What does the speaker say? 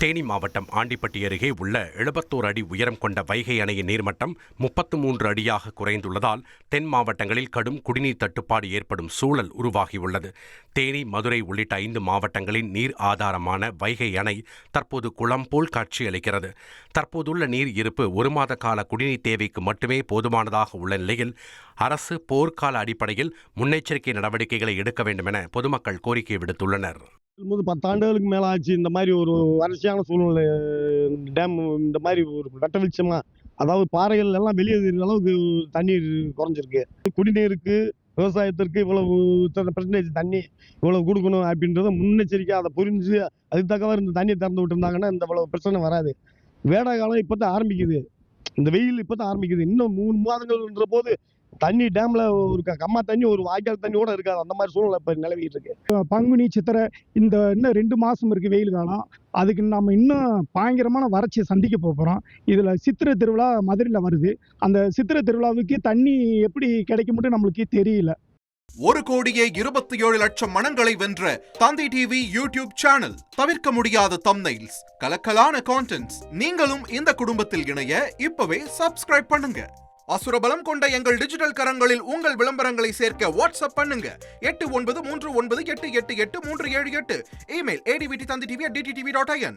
தேனி மாவட்டம் ஆண்டிப்பட்டி அருகே உள்ள 71 அடி உயரம் கொண்ட வைகை அணையின் நீர்மட்டம் 33 அடியாக குறைந்துள்ளதால் தென் மாவட்டங்களில் கடும் குடிநீர் தட்டுப்பாடு ஏற்படும் சூழல் உருவாகியுள்ளது. தேனி, மதுரை உள்ளிட்ட 5 மாவட்டங்களின் நீர் ஆதாரமான வைகை அணை தற்போது குளம் போல் காட்சியளிக்கிறது. தற்போதுள்ள நீர் இருப்பு 1 மாத கால குடிநீர் தேவைக்கு மட்டுமே போதுமானதாக உள்ள நிலையில் அரசு போர்க்கால அடிப்படையில் முன்னெச்சரிக்கை நடவடிக்கைகளை எடுக்க வேண்டும் என பொதுமக்கள் கோரிக்கை விடுத்துள்ளனர். 10 ஆண்டுகளுக்கு மேல ஆச்சு. இந்த மாதிரி ஒரு வறட்சியான சூழ்நிலை, டேம் இந்த மாதிரி ஒரு வெட்ட வெளிச்சமா, அதாவது பாறைகள் எல்லாம் வெளியே தெரிகிற அளவுக்கு தண்ணீர் குறைஞ்சிருக்கு. குடிநீருக்கு, விவசாயத்திற்கு இவ்வளவு பர்சன்டேஜ் தண்ணி இவ்வளவு கொடுக்கணும் அப்படின்றத முன்னெச்சரிக்கை அதை புரிஞ்சு அதுக்கு தக்கவாறு இந்த தண்ணியை திறந்து விட்டுருந்தாங்கன்னா இந்த இவ்வளவு பிரச்சனை வராது. வேடை காலம் இப்பதான் ஆரம்பிக்குது. இந்த வெயில் இப்பதான் ஆரம்பிக்குது. இன்னும் 3 மாதங்கள்ன்ற போது தண்ணி டேம்ல ஒரு கம்மா தண்ணி, ஒரு வாய்க்கால் தண்ணி கூட இருக்காது. அந்த மாதிரி சூழ்நிலை இப்ப நிலவிட்டு இருக்கு. பங்குனி, சித்திரை இந்த இன்னும் 2 மாசம் இருக்கு வெயில் காலம். அதுக்கு நம்ம இன்னும் பயங்கரமான வறட்சியை சந்திக்க போகிறோம். இதுல சித்திரை திருவிழா மதுரையில வருது. அந்த சித்திரை திருவிழாவுக்கு தண்ணி எப்படி கிடைக்கும்னு நம்மளுக்கு தெரியல. 1,27,00,000 மனங்களை வென்ற தந்தி டிவி யூடியூப் சேனல். தவிர்க்க முடியாத தம்ப்நெயில்ஸ், கலக்கலான கான்டென்ட்ஸ். நீங்களும் இந்த குடும்பத்தில் இணைய இப்பவே சப்ஸ்கிரைப் பண்ணுங்க. அசுரபலம் கொண்ட எங்கள் டிஜிட்டல் கரங்களில் உங்கள் விளம்பரங்களை சேர்க்க வாட்ஸ்அப் பண்ணுங்க. 8939888378. Email advtthanditv@dttv.in.